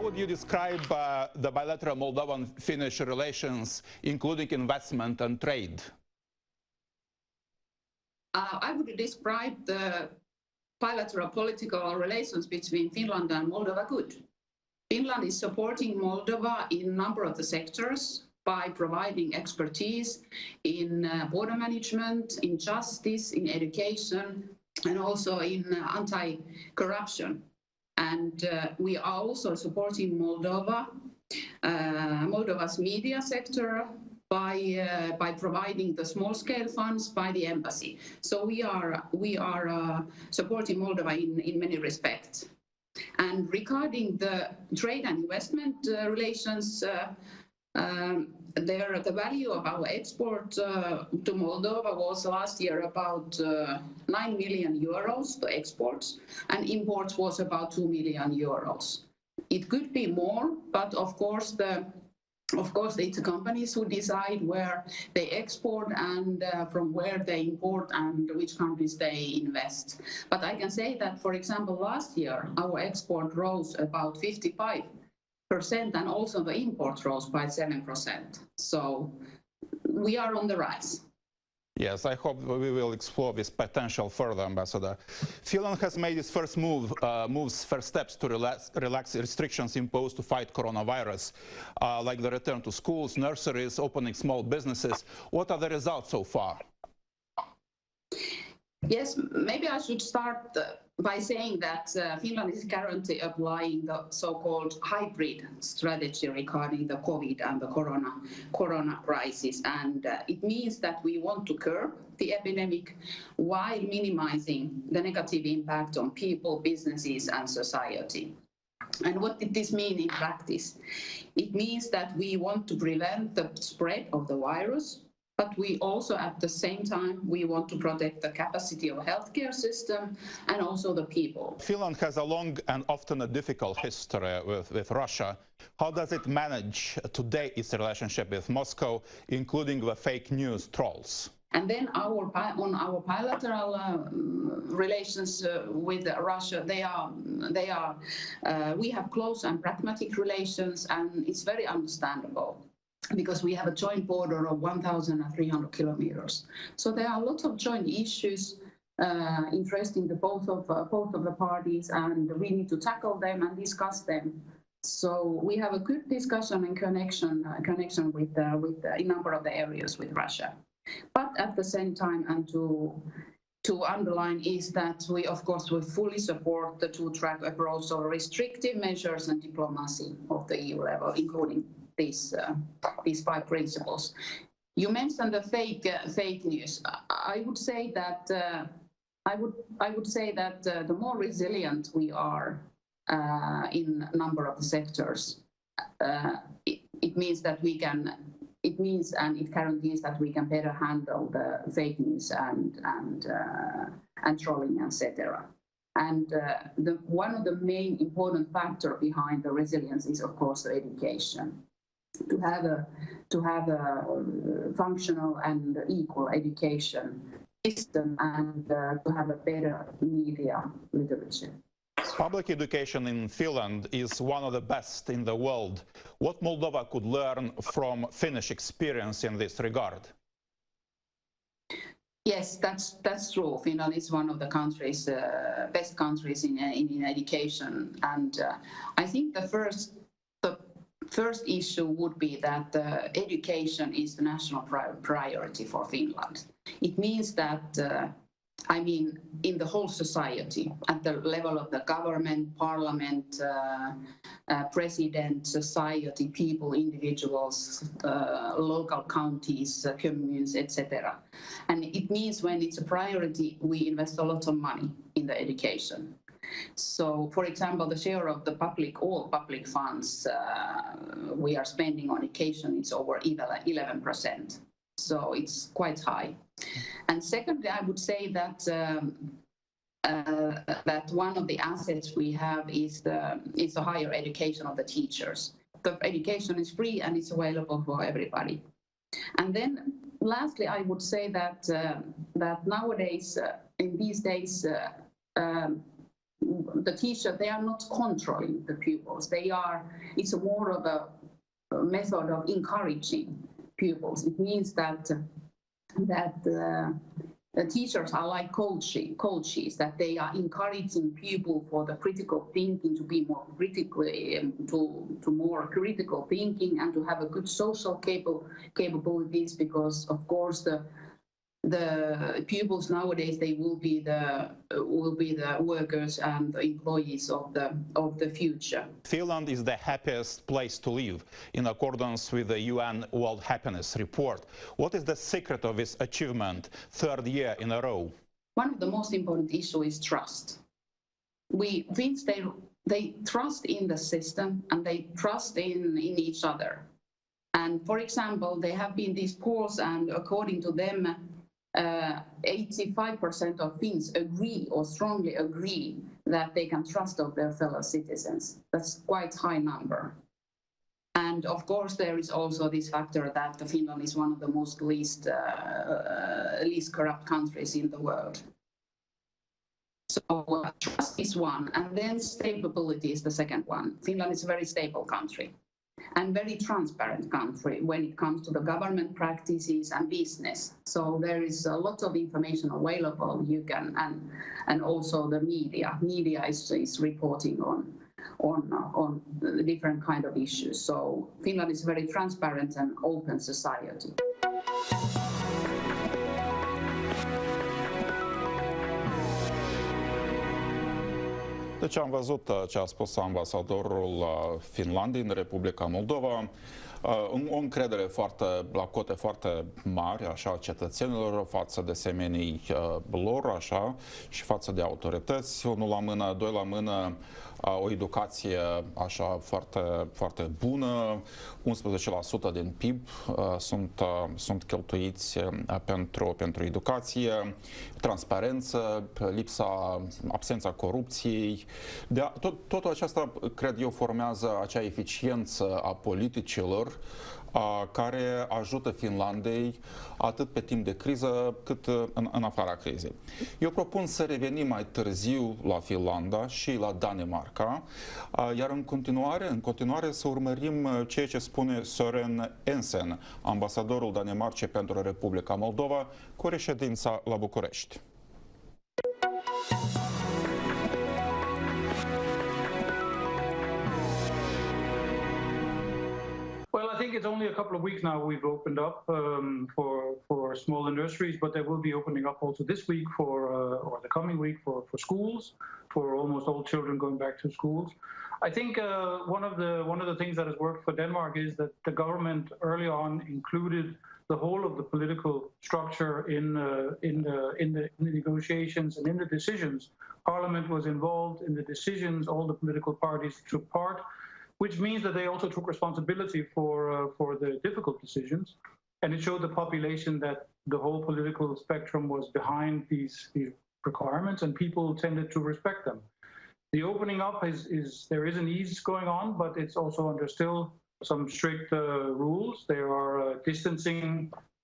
would you describe the bilateral Moldovan-Finnish relations, including investment and trade? I would describe the bilateral political relations between Finland and Moldova good. Finland is supporting Moldova in a number of the sectors by providing expertise in border management, in justice, in education, and also in anti-corruption. And we are also supporting Moldova's media sector by providing the small-scale funds by the embassy. So we are supporting Moldova in many respects. And regarding the trade and investment relations, the value of our export to Moldova was last year about 9 million euros, the exports, and imports was about 2 million euros. It could be more, but of course it's the companies who decide where they export and from where they import and which countries they invest. But I can say that, for example, last year our export rose about 55%, and also the import rose by 7%. So we are on the rise. Yes, I hope we will explore this potential further, Ambassador. Finland has made its first steps to relax restrictions imposed to fight coronavirus, like the return to schools, nurseries, opening small businesses. What are the results so far? Yes, maybe I should start by saying that Finland is currently applying the so-called hybrid strategy regarding the COVID and the corona crisis. And it means that we want to curb the epidemic while minimizing the negative impact on people, businesses, and society. And what did this mean in practice? It means that we want to prevent the spread of the virus, but we also, at the same time, we want to protect the capacity of the healthcare system and also the people. Finland has a long and often a difficult history with Russia. How does it manage today its relationship with Moscow, including the fake news trolls? And then on our bilateral relations with Russia, we have close and pragmatic relations, and it's very understandable, because we have a joint border of 1,300 kilometers. So there are lots of joint issues interesting to both of the parties, and we need to tackle them and discuss them. So we have a good discussion and connection with a number of the areas with Russia. But at the same time, and to underline, is that we, of course, will fully support the two-track approach of restrictive measures and diplomacy of the EU level, including these 5 principles. You mentioned the fake news. I would say that the more resilient we are in a number of the sectors, it means that we can. It means, and it guarantees, that we can better handle the fake news and trolling, etc. And one of the main important factor behind the resilience is, of course, the education. To have a functional and equal education system, and to have a better media literacy. Public education in Finland is one of the best in the world. What Moldova could learn from Finnish experience in this regard? Yes, that's true. Finland is one of the best countries in education, and I think the first issue would be that education is the national priority for Finland. It means that in the whole society, at the level of the government, parliament, president, society, people, individuals, local counties, communes, etc. And it means when it's a priority, we invest a lot of money in the education. So, for example, the share of the all public funds we are spending on education is over 11%. So it's quite high. And secondly, I would say that that one of the assets we have is the higher education of the teachers. The education is free and it's available for everybody. And then, lastly, I would say that that nowadays, in these days, the teacher, they are not controlling the pupils. It's more of a method of encouraging pupils. It means that the teachers are like coaches, that they are encouraging pupils for the critical thinking, to be more critically, to more critical thinking, and to have a good social capabilities, because of course the pupils nowadays, they will be the workers and the employees of the future. Finland is the happiest place to live in accordance with the UN World Happiness Report. What is the secret of this achievement, third year in a row? One of the most important issues is trust. Finns, they trust in the system and they trust in each other. And for example, there have been these polls, and according to them, 85% of Finns agree or strongly agree that they can trust of their fellow citizens. That's quite a high number. And of course, there is also this factor that Finland is one of the most least corrupt countries in the world. So trust is one, and then stability is the second one. Finland is a very stable country and very transparent country when it comes to the government practices and business. So there is a lot of information available. You can, and also the media is reporting on the different kind of issues. So Finland is a very transparent and open society. Deci am văzut ce a spus ambasadorul Finlandei în Republica Moldova. O încredere la cote foarte mari, așa, cetățenilor față de semenii lor, așa, și față de autorități. Unul la mână, doi la mână, o educație așa foarte, foarte bună. 11% din PIB sunt cheltuiți pentru educație, transparență, absența corupției. Totul acesta, cred eu, formează acea eficiență a politicilor care ajută Finlandei atât pe timp de criză cât în afara crizei. Eu propun să revenim mai târziu la Finlanda și la Danemarca, iar în continuare să urmărim ceea ce spune Søren Ensen, ambasadorul Danemarcei pentru Republica Moldova, cu reședința la București. Well, I think it's only a couple of weeks now we've opened up for smaller nurseries, but they will be opening up also this week or the coming week for schools, for almost all children going back to schools. I think one of the things that has worked for Denmark is that the government early on included the whole of the political structure in the negotiations and in the decisions. Parliament was involved in the decisions. All the political parties took part, which means that they also took responsibility for the difficult decisions. And it showed the population that the whole political spectrum was behind these requirements, and people tended to respect them. The opening up there is an ease going on, but it's also under still some strict rules. There are distancing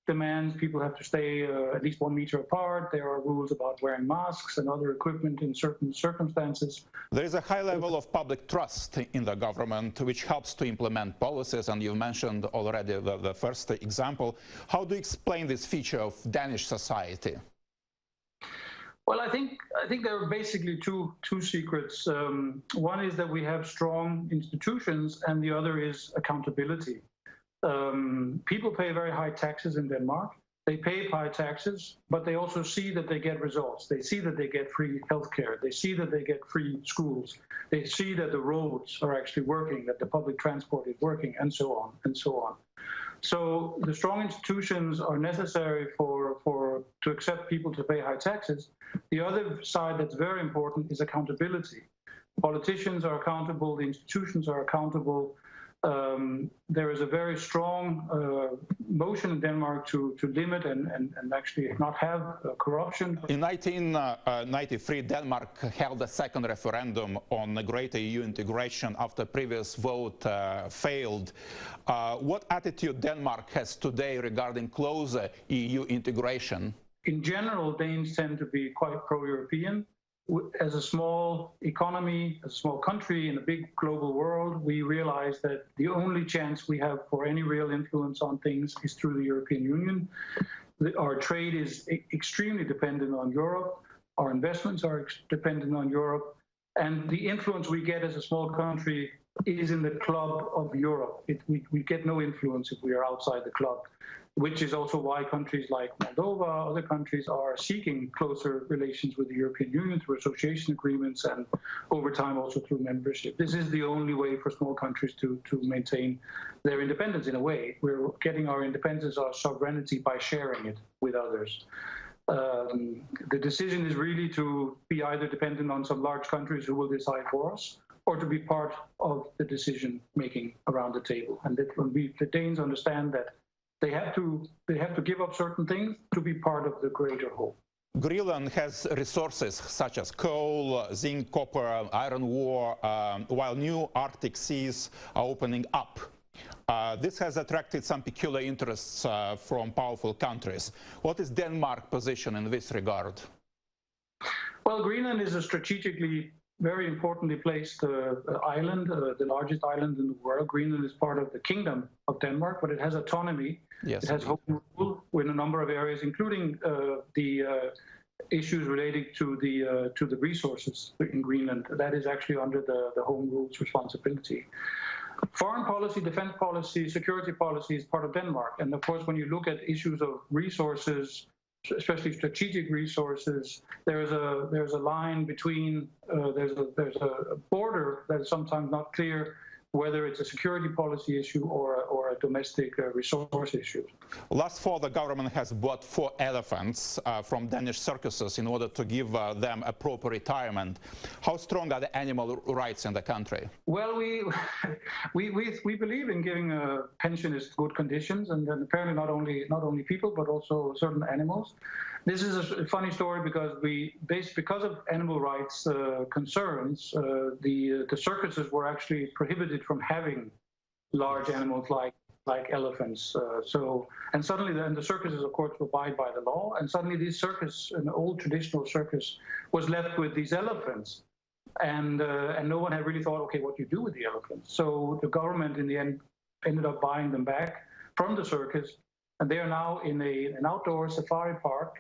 demands. People have to stay at least 1 meter apart. There are rules about wearing masks and other equipment in certain circumstances. There is a high level of public trust in the government, which helps to implement policies, and you mentioned already the first example. How do you explain this feature of Danish society? Well, I think there are basically two secrets. One is that we have strong institutions, and the other is accountability. People pay very high taxes in Denmark. They pay high taxes, but they also see that they get results. They see that they get free healthcare. They see that they get free schools. They see that the roads are actually working, that the public transport is working, and so on and so on. So the strong institutions are necessary to accept people to pay high taxes. The other side that's very important is accountability. Politicians are accountable. The institutions are accountable. There is a very strong motion in Denmark to limit and actually not have corruption. In 1993, Denmark held a second referendum on greater EU integration after previous vote failed. What attitude Denmark has today regarding closer EU integration? In general, Danes tend to be quite pro-European. as a small economy, as a small country in a big global world, we realize that the only chance we have for any real influence on things is through the European Union. Our trade is extremely dependent on Europe. Our investments are dependent on Europe. And the influence we get as a small country is in the club of Europe. We get no influence if we are outside the club, which is also why countries like Moldova, other countries are seeking closer relations with the European Union through association agreements and over time also through membership. This is the only way for small countries to maintain their independence in a way. We're getting our independence, our sovereignty by sharing it with others. The decision is really to be either dependent on some large countries who will decide for us, or to be part of the decision making around the table. And that when the Danes understand that they have to give up certain things to be part of the greater whole. Greenland has resources such as coal, zinc, copper, iron ore, while new Arctic seas are opening up. This has attracted some peculiar interests from powerful countries. What is Denmark's position in this regard? Well, Greenland is a strategically very importantly placed island, the largest island in the world. Greenland is part of the Kingdom of Denmark, but it has autonomy. Yes, it has home rule in a number of areas, including the issues relating to the resources in Greenland. That is actually under the home rule's responsibility. Foreign policy, defense policy, security policy is part of Denmark. And of course, when you look at issues of resources, especially strategic resources, there's a line between there's a border that is sometimes not clear whether it's a security policy issue or a domestic resource issue. Last fall, the government has bought 4 elephants from Danish circuses in order to give them a proper retirement. How strong are the animal rights in the country? Well, we believe in giving pensionists good conditions, and then apparently not only people but also certain animals. This is a funny story because because of animal rights concerns, the circuses were actually prohibited from having large animals like elephants. And suddenly the circuses, of course, abide by the law. And suddenly this circus, an old traditional circus, was left with these elephants. And no one had really thought, okay, what do you do with the elephants? So the government in the end ended up buying them back from the circus. And they are now in an outdoor safari park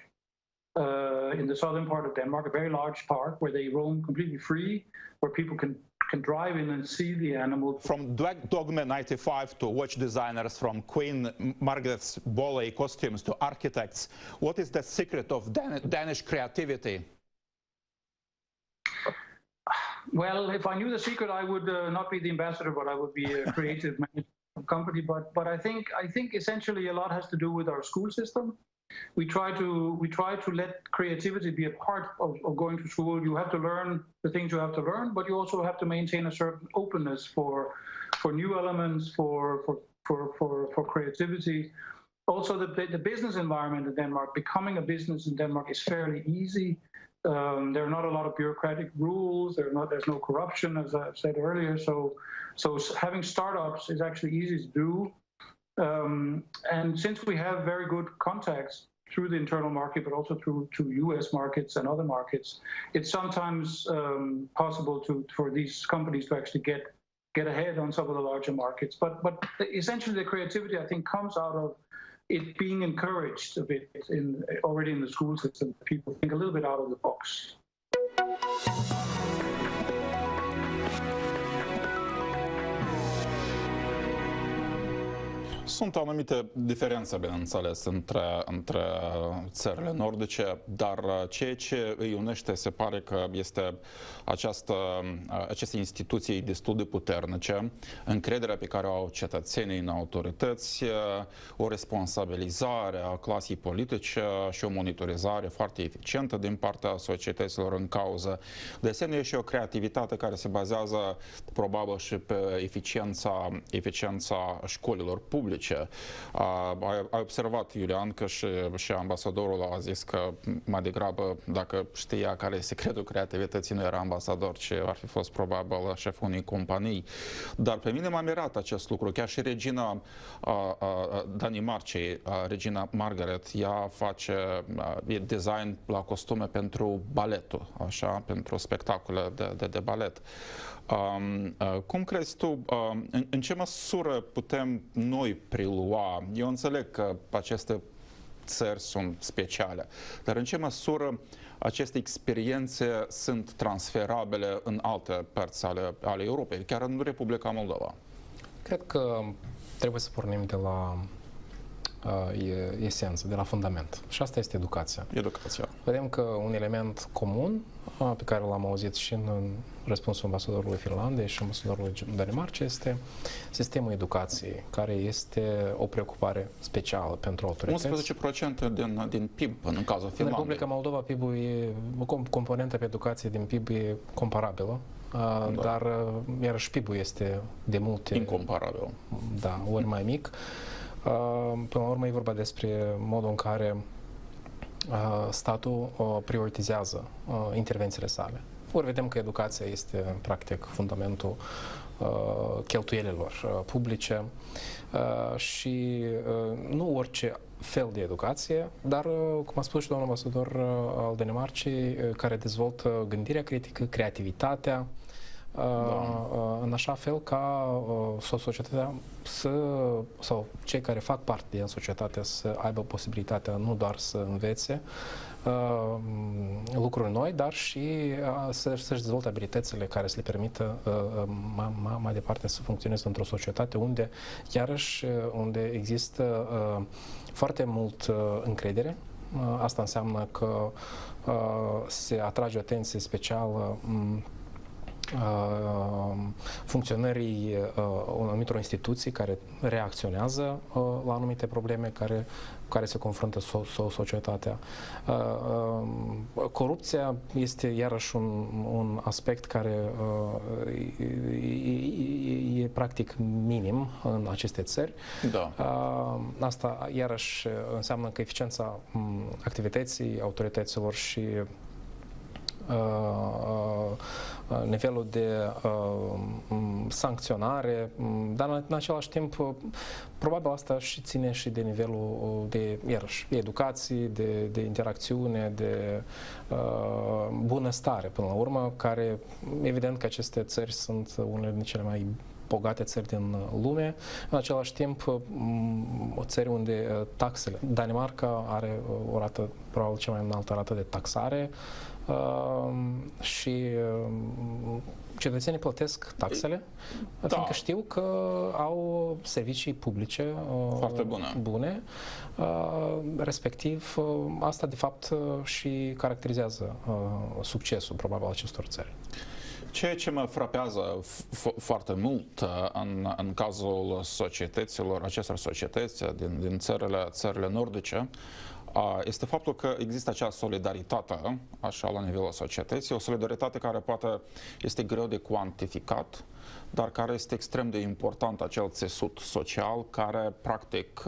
in the southern part of Denmark, a very large park where they roam completely free, where people can drive in and see the animal. From Dogma 95 to watch designers, from Queen Margaret's ballet costumes to architects, what is the secret of Danish creativity? Well, if I knew the secret, I would not be the ambassador, but I would be a creative manager of a company. But I think essentially a lot has to do with our school system. We try to let creativity be a part of going to school. You have to learn the things you have to learn, but you also have to maintain a certain openness for new elements, for creativity. Also, the business environment in Denmark, becoming a business in Denmark is fairly easy. There are not a lot of bureaucratic rules. There's no corruption, as I've said earlier. So having startups is actually easy to do. And since we have very good contacts through the internal market, but also through U.S. markets and other markets, it's sometimes possible for these companies to actually get ahead on some of the larger markets. But essentially, the creativity, I think, comes out of it being encouraged a bit already in the school system. People think a little bit out of the box. Sunt anumite diferențe, bineînțeles, între țările nordice, dar ceea ce îi unește se pare că este aceste instituții destul de puternice, încrederea pe care o au cetățenii în autorități, o responsabilizare a clasei politice și o monitorizare foarte eficientă din partea societăților în cauză. De asemenea, și o creativitate care se bazează probabil și pe eficiența școlilor publice publice. Ai observat, Iulian, că și ambasadorul a zis că mai degrabă, dacă știa care e secretul creativității, nu era ambasador, ci ar fi fost probabil șeful unei companii. Dar pe mine m-a mirat acest lucru. Chiar și regina Danimarcei, regina Margaret, ea face design la costume pentru baletul, așa, pentru spectacole de balet. Cum crezi tu, în ce măsură putem noi prelua? Eu înțeleg că aceste țări sunt speciale, dar în ce măsură aceste experiențe sunt transferabile în alte părți ale Europei, chiar în Republica Moldova? Cred că trebuie să pornim de la esență, de la fundament. Și asta este educația. Educația. Vedem că un element comun pe care l-am auzit și în răspunsul ambasadorului Finlandei și ambasadorului Danemarcei este sistemul educației, care este o preocupare specială pentru autorități. 11% din PIB în cazul Finlandei. În Republica Moldova PIB-ul e, componenta pe educație din PIB e comparabilă, dar iarăși PIB-ul este de multe incomparabil. Da, ori mai mic. Până la urmă e vorba despre modul în care statul prioritizează intervențiile sale. Ori vedem că educația este, practic, fundamentul cheltuielilor publice și nu orice fel de educație, dar, cum a spus și domnul ambasador al Danemarcei, care dezvoltă gândirea critică, creativitatea, în așa fel ca societatea sau cei care fac parte din societate să aibă posibilitatea nu doar să învețe lucruri noi, dar și să-și dezvolte abilitățile care să le permită mai departe să funcționeze într-o societate unde, iarăși, unde există foarte mult încredere. Asta înseamnă că se atrage o atenție specială funcționării anumitor instituții care reacționează la anumite probleme care se confruntă societatea. Corupția este iarăși un aspect care e practic minim în aceste țări. Da. Asta iarăși înseamnă că eficiența activității autorităților și nivelul de sancționare, dar în același timp probabil asta și ține și de nivelul de, iarăși, de educație, de interacțiune, de bunăstare până la urmă, care evident că aceste țări sunt unele din cele mai bogate țări din lume, în același timp țări unde taxele, Danemarca are o rată, probabil cea mai înaltă rată de taxare, și cetățenii plătesc taxele, fiindcă știu că au servicii publice foarte bune, respectiv asta de fapt și caracterizează succesul probabil acestor țări. Ceea ce mă frapează foarte mult în cazul societăților, acestor societăți din țările nordice, este faptul că există acea solidaritate, așa, la nivelul societății, o solidaritate care poate este greu de cuantificat, dar care este extrem de important, acel țesut social care practic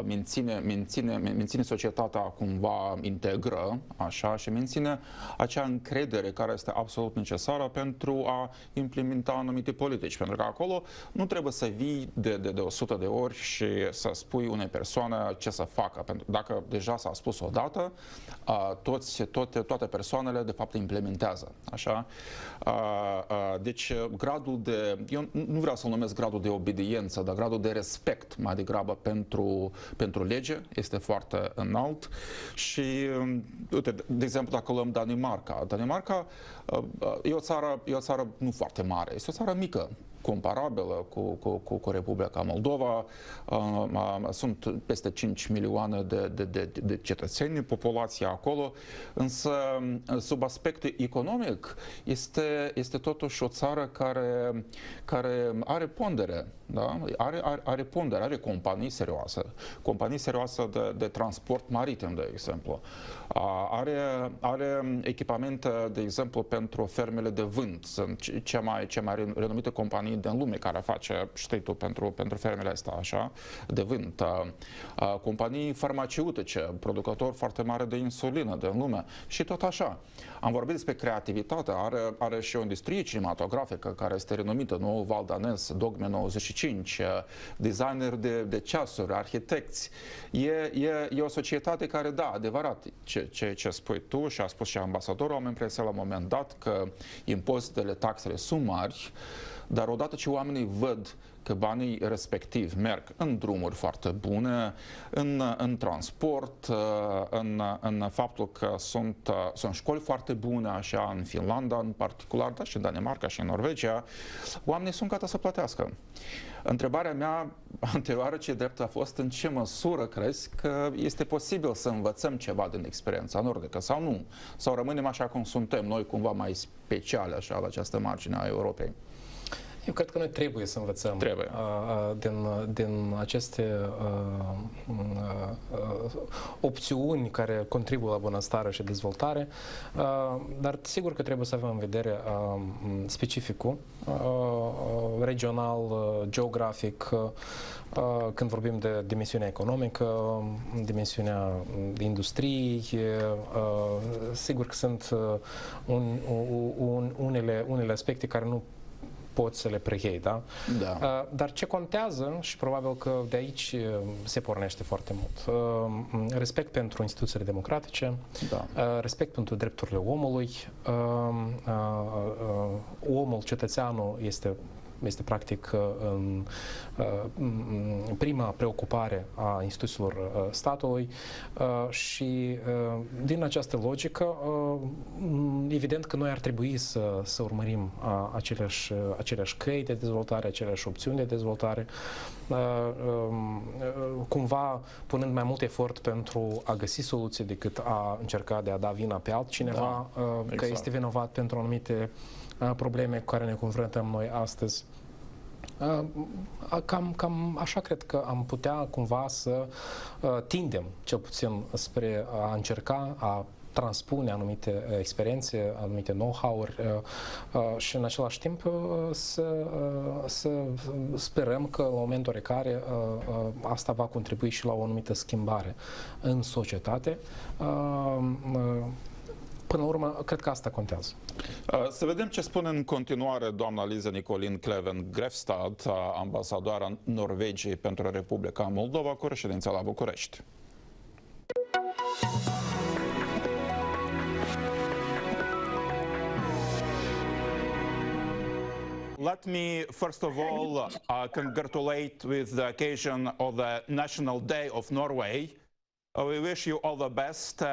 menține societatea cumva integră, așa, și menține acea încredere care este absolut necesară pentru a implementa anumite politici. Pentru că acolo nu trebuie să vii de 100 de ori și să spui unei persoane ce să facă. Pentru dacă deja s-a spus odată, toate persoanele de fapt implementează. Așa? Deci gradul de, eu nu vreau să-l numesc gradul de obediență, dar gradul de respect mai degrabă pentru lege este foarte înalt. Și, uite, de exemplu, dacă luăm Danemarca. Danemarca e o țară nu foarte mare, este o țară mică, comparabilă cu Republica Moldova. Sunt peste 5 milioane de cetățeni, populația acolo, însă sub aspect economic este totuși o țară care are pondere, da? Are pondere, are companii serioase de transport maritim, de exemplu. Are echipamente, de exemplu, pentru fermele de vânt. Sunt cea mai renumită companie companii din lume care face, știi tu, pentru fermele astea, așa, de vânt. Companii farmaceutice, producători foarte mari de insulină din lume și tot așa. Am vorbit despre creativitate, are și o industrie cinematografică care este renumită, nu? Val Danez, Dogme 95, designeri de ceasuri, arhitecți. E o societate care, da, adevărat, ce spui tu și a spus și ambasadorul, am impresia la un moment dat că impozitele, taxele sunt mari, dar odată ce oamenii văd că banii respectivi merg în drumuri foarte bune, în transport, în faptul că sunt școli foarte bune, așa, în Finlanda în particular, dar și în Danemarca și în Norvegia, oamenii sunt gata să plătească. Întrebarea mea anterioară, ce drept a fost, în ce măsură crezi că este posibil să învățăm ceva din experiența nordică sau nu? Sau rămânem așa cum suntem, noi cumva mai speciale așa la această margine a Europei? Eu cred că noi trebuie să învățăm din aceste opțiuni care contribuie la bunăstare și dezvoltare, dar sigur că trebuie să avem în vedere specificul regional, geografic, când vorbim de dimensiunea economică, dimensiunea industriei. Sigur că sunt unele aspecte care nu poți să le preiei, da? Da. Dar ce contează, și probabil că de aici se pornește foarte mult, respect pentru instituțiile democratice, da. Respect pentru drepturile omului, omul, cetățeanul este practic prima preocupare a instituțiilor statului și din această logică evident că noi ar trebui să urmărim aceleași căi de dezvoltare, aceleași opțiuni de dezvoltare, cumva punând mai mult efort pentru a găsi soluții decât a încerca de a da vina pe altcineva, exact, că este vinovat pentru anumite probleme cu care ne confruntăm noi astăzi. Cam așa cred că am putea cumva să tindem, cel puțin, spre a încerca a transpune anumite experiențe, anumite know-how-uri și în același timp să sperăm că la momentul oarecare asta va contribui și la o anumită schimbare în societate. Până la urmă, cred că asta contează. Să vedem ce spune în continuare doamna Lisa Nicolin Kleven Grefstad, ambasadoara Norvegiei pentru Republica Moldova, cu reședința la București. Let me first of all congratulate with the occasion of the National Day of Norway. We wish you all the best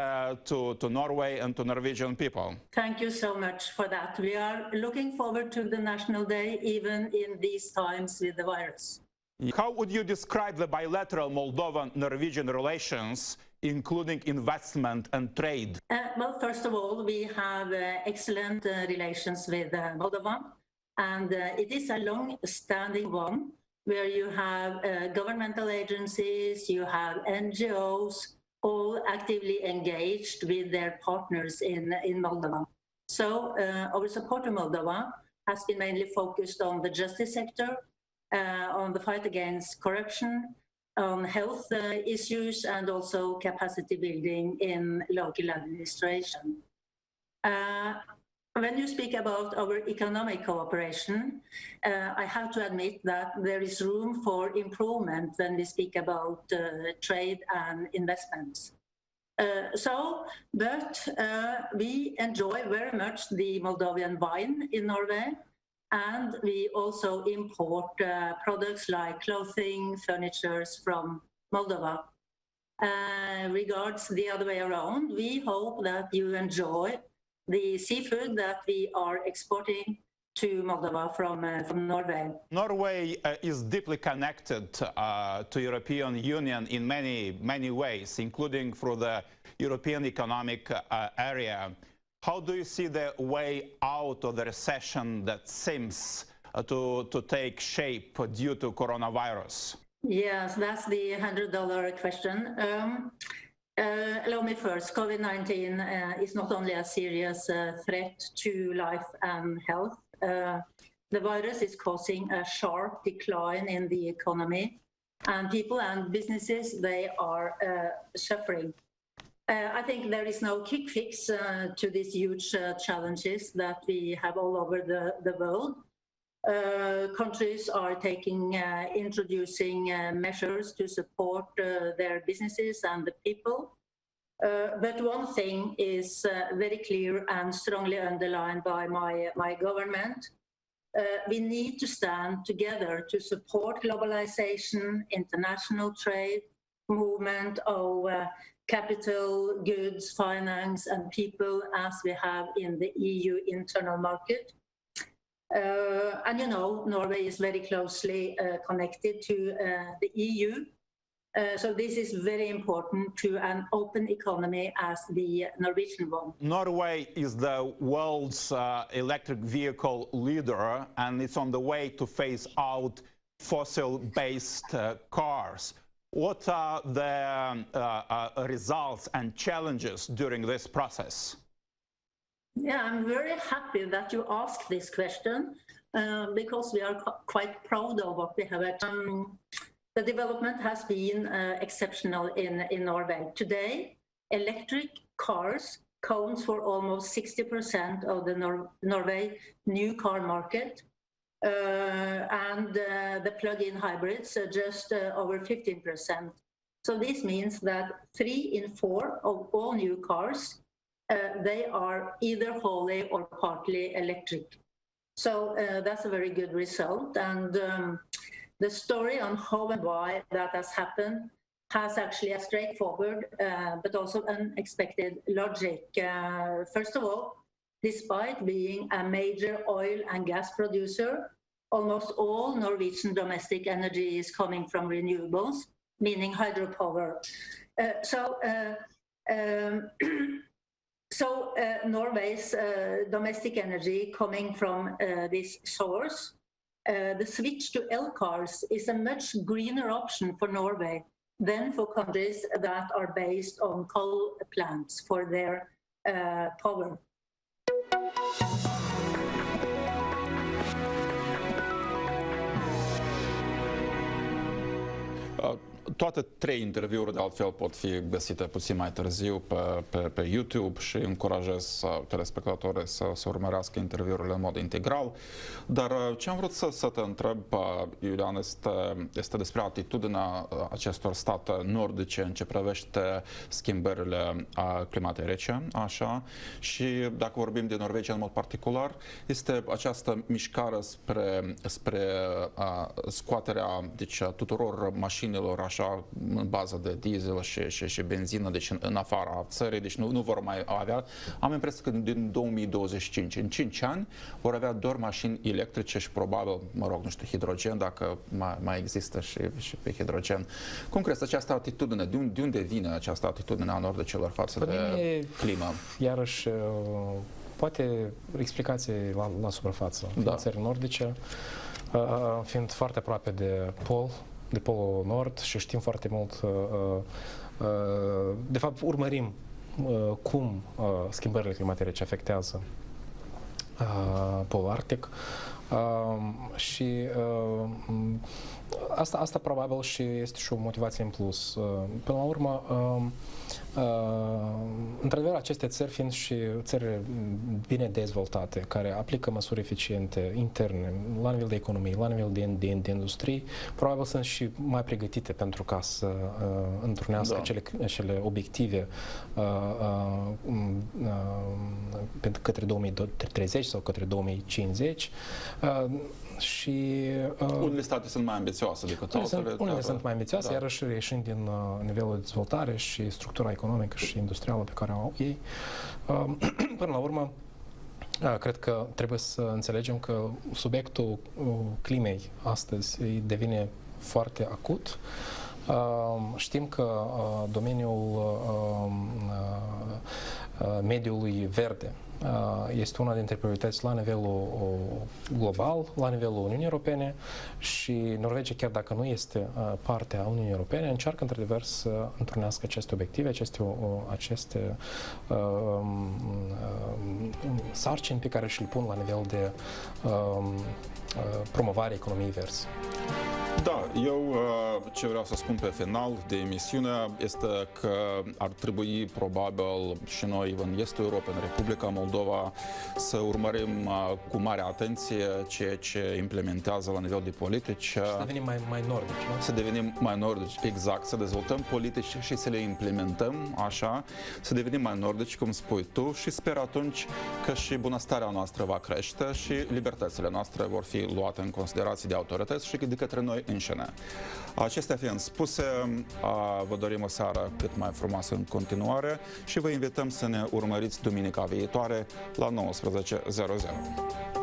to Norway and to Norwegian people. Thank you so much for that. We are looking forward to the National Day, even in these times with the virus. How would you describe the bilateral Moldovan-Norwegian relations, including investment and trade? Well, first of all, we have excellent relations with Moldova, and it is a long-standing one, where you have governmental agencies, you have NGOs, all actively engaged with their partners in Moldova. So our support to Moldova has been mainly focused on the justice sector, on the fight against corruption, on health issues, and also capacity building in local administration. When you speak about our economic cooperation, I have to admit that there is room for improvement when we speak about trade and investments. But we enjoy very much the Moldovan wine in Norway, and we also import products like clothing, furniture from Moldova. Regards the other way around, we hope that you enjoy the seafood that we are exporting to Moldova from Norway. Norway is deeply connected to European Union in many ways, including through the European Economic Area. How do you see the way out of the recession that seems to take shape due to coronavirus? Yes, that's the $100 question. Allow me first, COVID-19 is not only a serious threat to life and health, the virus is causing a sharp decline in the economy, and people and businesses, they are suffering. I think there is no quick fix to these huge challenges that we have all over the world. Countries are introducing measures to support their businesses and the people. But one thing is very clear and strongly underlined by my government. We need to stand together to support globalization, international trade, movement of capital, goods, finance, and people, as we have in the EU internal market. And you know, Norway is very closely connected to the EU. So this is very important to an open economy as the Norwegian one. Norway is the world's electric vehicle leader, and it's on the way to phase out fossil-based cars. What are the results and challenges during this process? Yeah, I'm very happy that you asked this question because we are quite proud of what we have done. The development has been exceptional in Norway. Today, electric cars count for almost 60% of the Norway new car market, and the plug-in hybrids are just over 15%. So this means that 3 in 4 of all new cars, they are either wholly or partly electric. So that's a very good result. And the story on how and why that has happened has actually a straightforward but also unexpected logic. First of all, despite being a major oil and gas producer, almost all Norwegian domestic energy is coming from renewables, meaning hydropower. So Norway's domestic energy coming from this source, the switch to L cars is a much greener option for Norway than for countries that are based on coal plants for their power. Toate 3 interviuri, de altfel, pot fi găsite puțin mai târziu pe YouTube și încurajez telespectatorii să urmărească interviurile în mod integral. Dar ce am vrut să te întreb, Iulian, este despre atitudinea acestor state nordice în ce privește schimbările climatice, așa, și dacă vorbim de Norvegia în mod particular, este această mișcare spre scoaterea, deci, tuturor mașinilor așa în bază de diesel și benzină, deci în afara țării, deci nu vor mai avea. Am impresia că din 2025, în 5 ani, vor avea doar mașini electrice și probabil, mă rog, nu știu, hidrogen, dacă mai există și pe hidrogen. Cum crezi această atitudine? De unde vine această atitudine a nordicilor față de climă? Iarăși, poate explicații la suprafață. Da. Țări nordice, fiind foarte aproape de polul nord și știm foarte mult, de fapt urmărim cum schimbările climatice afectează polul arctic și asta probabil și este și o motivație în plus. Până la urmă, într-adevăr, aceste țări fiind și țări bine dezvoltate, care aplică măsuri eficiente interne, la nivel de economie, la nivel de industrie, probabil sunt și mai pregătite pentru ca să întrunească acele obiective către 2030 sau către 2050. Și unele state sunt mai ambițioase decât altele. Unele sunt mai ambițioase, iarăși ieșind din nivelul de dezvoltare și structura economică și industrială pe care o au ei. Până la urmă, cred că trebuie să înțelegem că subiectul climei astăzi devine foarte acut. Știm că domeniul mediului verde este una dintre priorități la nivelul global, la nivelul Uniunii Europene și Norvegia, chiar dacă nu este parte a Uniunii Europene, încearcă într-adevăr să întrunească aceste obiective, aceste sarcini pe care și le pun la nivel de promovare economiei verzi. Da, eu ce vreau să spun pe final de emisiune este că ar trebui probabil și noi în Estul Europei, în Republica Moldova, să urmărim cu mare atenție ceea ce implementează la nivel de politici. Să devenim mai nordici, nu? Să devenim mai nordici, exact, să dezvoltăm politici și să le implementăm așa, să devenim mai nordici, cum spui tu, și sper atunci că și bunăstarea noastră va crește și libertățile noastre vor fi luate în considerație de autorități și de către noi înșine. Acestea fiind spuse, vă dorim o seară cât mai frumoasă în continuare și vă invităm să ne urmăriți duminica viitoare la 19:00.